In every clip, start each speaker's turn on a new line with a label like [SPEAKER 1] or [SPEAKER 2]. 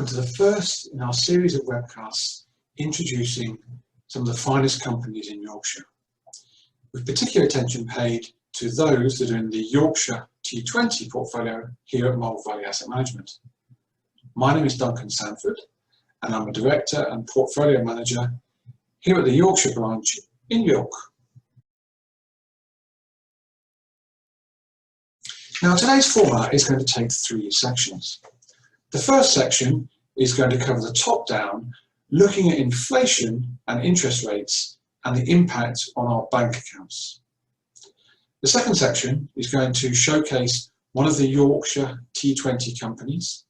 [SPEAKER 1] welcome to the first in our series of webcasts introducing some of the finest companies in Yorkshire, with particular attention paid to those that are in the Yorkshire T20 portfolio here at Mole Valley Asset Management. My name is Duncan Sanford, and I'm a Director and Portfolio Manager here at the Yorkshire branch in York. Now, today's format is going to take 3 sections. The first section is going to cover the top down, looking at inflation and interest rates and the impact on our bank accounts. The second section is going to showcase one of the Yorkshire T20 companies,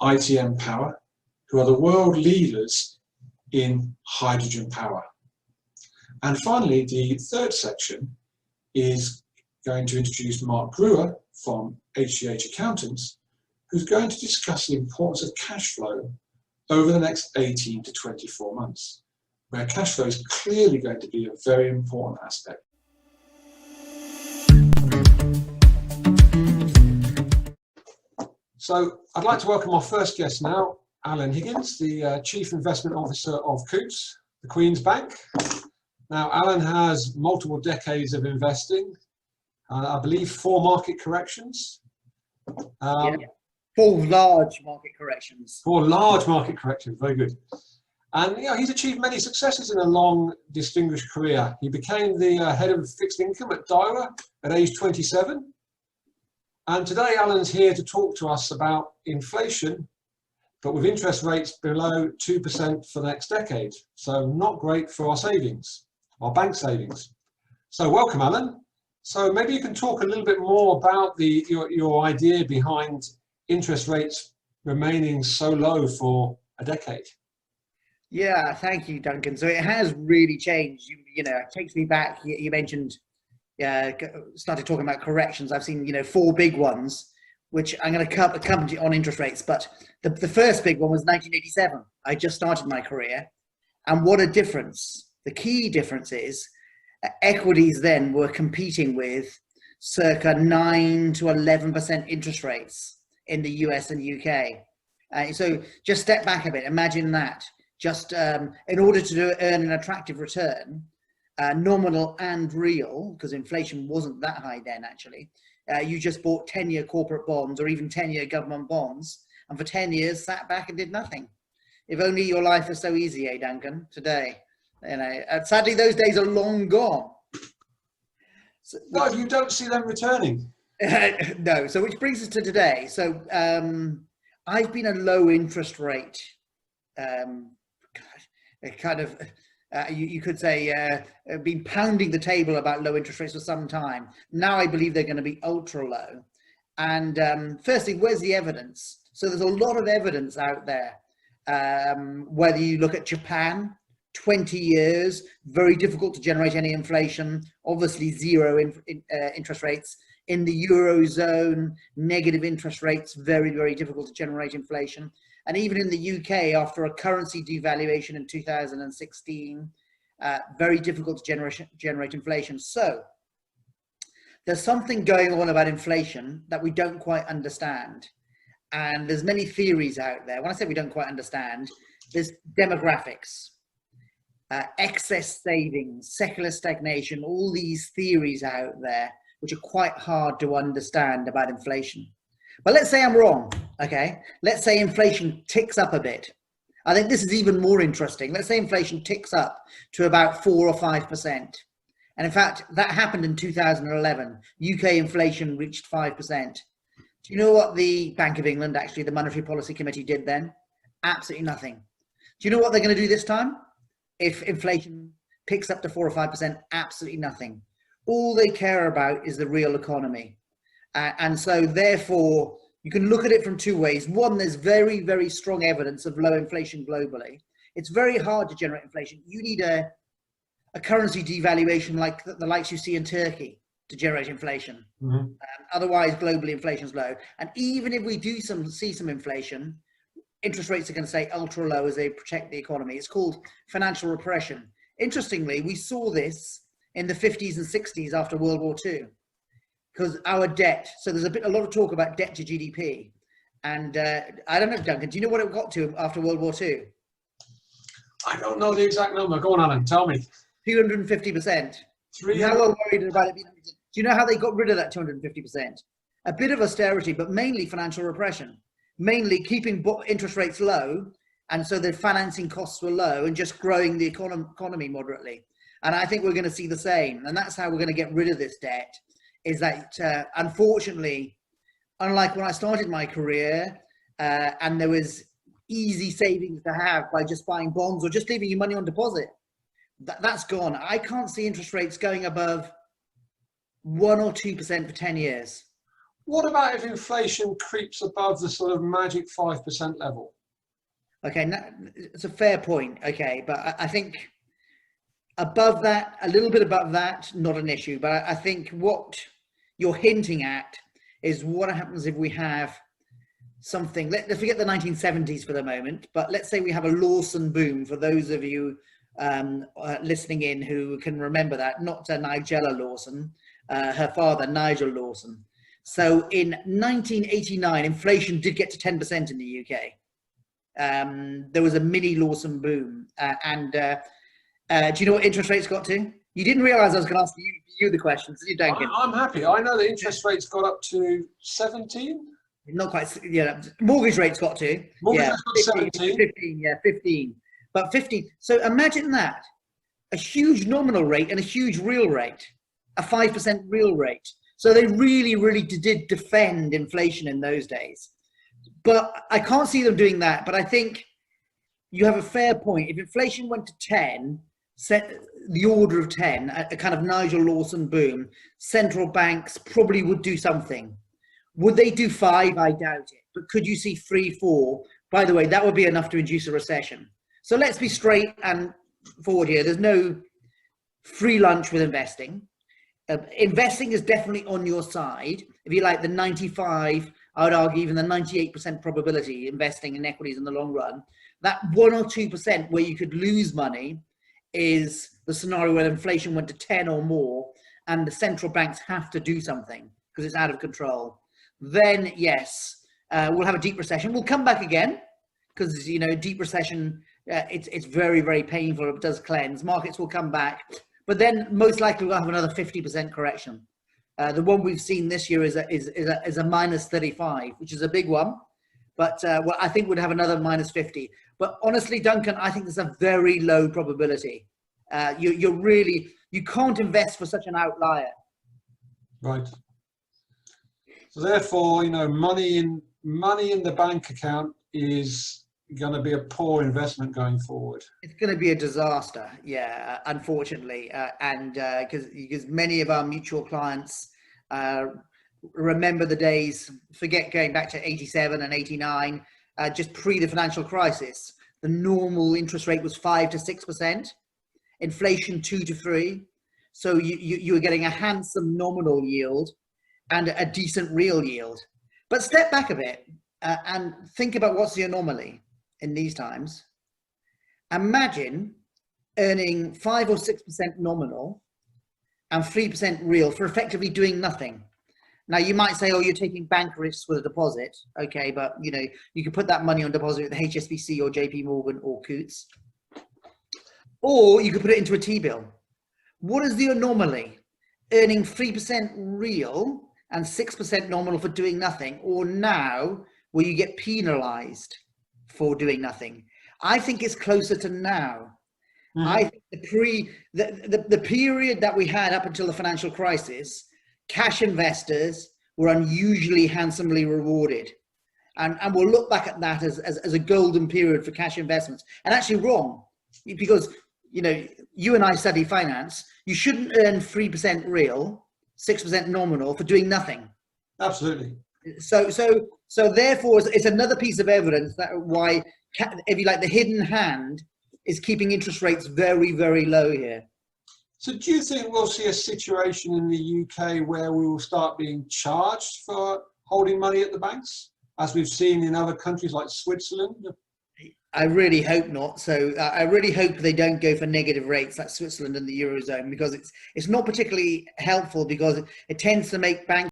[SPEAKER 1] ITM Power, who are the world leaders in hydrogen power. And finally, the third section is going to introduce Mark Brewer from HGH Accountants, who's going to discuss the importance of cash flow over the next 18 to 24 months, where cash flow is clearly going to be a very important aspect. So I'd like to welcome our first guest now, Alan Higgins, the Chief Investment Officer of Coutts, the Queen's Bank. Now, Alan has multiple decades of investing, I believe 4 market corrections.
[SPEAKER 2] Yeah. 4 large market corrections.
[SPEAKER 1] 4 large market corrections, very good. And he's achieved many successes in a long, distinguished career. He became the head of fixed income at Daiwa at age 27. And today Alan's here to talk to us about inflation, but with interest rates below 2% for the next decade. So not great for our savings, our bank savings. So welcome, Alan. So maybe you can talk a little bit more about your idea behind interest rates remaining so low for a decade.
[SPEAKER 2] Yeah, thank you, Duncan. So it has really changed. You know, it takes me back. You mentioned, started talking about corrections. I've seen, 4 big ones, which I'm going to come on interest rates. But the first big one was 1987. I just started my career. And what a difference. The key difference is equities then were competing with circa 9 to 11% interest rates in the US and UK. So just step back a bit, imagine that. Just in order to earn an attractive return, nominal and real, because inflation wasn't that high then actually, you just bought 10-year corporate bonds or even 10-year government bonds, and for 10 years sat back and did nothing. If only your life was so easy, Duncan, today. Sadly those days are long gone. So,
[SPEAKER 1] no, you don't see them returning.
[SPEAKER 2] No, so which brings us to today. So I've been a low interest rate, you could say, been pounding the table about low interest rates for some time. Now I believe they're going to be ultra low. And firstly, where's the evidence? So there's a lot of evidence out there, whether you look at Japan, 20 years, very difficult to generate any inflation, obviously 0 interest rates. In the Eurozone, negative interest rates, very, very difficult to generate inflation. And even in the UK, after a currency devaluation in 2016, very difficult to generate inflation. So there's something going on about inflation that we don't quite understand. And there's many theories out there. When I say we don't quite understand, there's demographics, excess savings, secular stagnation, all these theories out there, which are quite hard to understand about inflation. But let's say I'm wrong, okay? Let's say inflation ticks up a bit. I think this is even more interesting. Let's say inflation ticks up to about 4 or 5%. And in fact, that happened in 2011. UK inflation reached 5%. Do you know what the Bank of England, actually the Monetary Policy Committee, did then? Absolutely nothing. Do you know what they're going to do this time? If inflation picks up to 4 or 5%, absolutely nothing. All they care about is the real economy. And so therefore, you can look at it from 2 ways. One, there's very, very strong evidence of low inflation globally. It's very hard to generate inflation. You need a currency devaluation like the likes you see in Turkey to generate inflation. Mm-hmm. Otherwise, globally, inflation is low. And even if we do see some inflation, interest rates are going to stay ultra low as they protect the economy. It's called financial repression. Interestingly, we saw this in the 50s and 60s after World War II, because our debt, so there's a lot of talk about debt to GDP, And I don't know, Duncan, do you know what it got to after World War II?
[SPEAKER 1] I don't know the exact number. Go on, Alan, tell me.
[SPEAKER 2] 250%. Now we're worried about it being. Do you know how they got rid of that 250%? A bit of austerity, but mainly financial repression, mainly keeping interest rates low, and so the financing costs were low, and just growing the economy moderately. And I think we're going to see the same, and that's how we're going to get rid of this debt. Is that unfortunately, unlike when I started my career, and there was easy savings to have by just buying bonds or just leaving your money on deposit, that's gone. I can't see interest rates going above 1 or 2% for 10 years.
[SPEAKER 1] What about if inflation creeps above the sort of magic 5% level?
[SPEAKER 2] Okay, it's a fair point. Okay, but I think above that, a little bit above that, not an issue. But I think what you're hinting at is what happens if we have something. Let's forget the 1970s for the moment, but let's say we have a Lawson boom. For those of you listening in who can remember that, not Nigella Lawson, her father, Nigel Lawson. So in 1989, inflation did get to 10% in the UK. There was a mini Lawson boom. Do you know what interest rates got to? You didn't realize I was going to ask you the questions, did you, Duncan?
[SPEAKER 1] I'm happy. I know the interest rates got up to 17.
[SPEAKER 2] Not quite, yeah. Mortgage rates got to.
[SPEAKER 1] Mortgage
[SPEAKER 2] yeah,
[SPEAKER 1] rates got 17.
[SPEAKER 2] 15, yeah, 15. But 15. So imagine that. A huge nominal rate and a huge real rate. A 5% real rate. So they really, really did defend inflation in those days. But I can't see them doing that. But I think you have a fair point. If inflation went to 10, set the order of 10, a kind of Nigel Lawson boom, central banks probably would do something. Would they do 5? I doubt it. But could you see 3, 4? By the way, that would be enough to induce a recession. So let's be straight and forward here. There's no free lunch with investing. Investing is definitely on your side. If you like the 95, I would argue even the 98% probability investing in equities in the long run, that 1 or 2% where you could lose money is the scenario where inflation went to 10 or more and the central banks have to do something because it's out of control. Then yes, we'll have a deep recession. We'll come back again because, you know, deep recession, it's very, very painful. It does cleanse. Markets will come back. But then most likely we'll have another 50% correction. The one we've seen this year is a minus 35, which is a big one. But well, I think we'd have another minus 50. But honestly, Duncan, I think there's a very low probability. You can't invest for such an outlier.
[SPEAKER 1] Right. So therefore, you know, money in the bank account is going to be a poor investment going forward. It's
[SPEAKER 2] going to be a disaster, yeah, unfortunately, and because many of our mutual clients remember the days, forget going back to 87 and 89, just pre the financial crisis. The normal interest rate was 5 to 6%, inflation 2 to 3. So you were getting a handsome nominal yield and a decent real yield. But step back a bit and think about what's the anomaly in these times. Imagine earning 5 or 6% nominal and 3% real for effectively doing nothing. Now you might say, oh, you're taking bank risks with a deposit. Okay, but you know, you can put that money on deposit with HSBC or JP Morgan or Coutts. Or you could put it into a T-bill. What is the anomaly? Earning 3% real and 6% nominal for doing nothing, or now where you get penalized for doing nothing? I think it's closer to now. Mm-hmm. I think the period that we had up until the financial crisis, cash investors were unusually handsomely rewarded. And we'll look back at that as a golden period for cash investments. And actually wrong, because you know, you and I study finance. You shouldn't earn 3% real, 6% nominal for doing nothing.
[SPEAKER 1] Absolutely.
[SPEAKER 2] So therefore, it's another piece of evidence that why, if you like, the hidden hand is keeping interest rates very, very low here.
[SPEAKER 1] So do you think we'll see a situation in the UK where we will start being charged for holding money at the banks, as we've seen in other countries like Switzerland?
[SPEAKER 2] I really hope not. So I really hope they don't go for negative rates like Switzerland and the Eurozone, because it's not particularly helpful, because it tends to make banks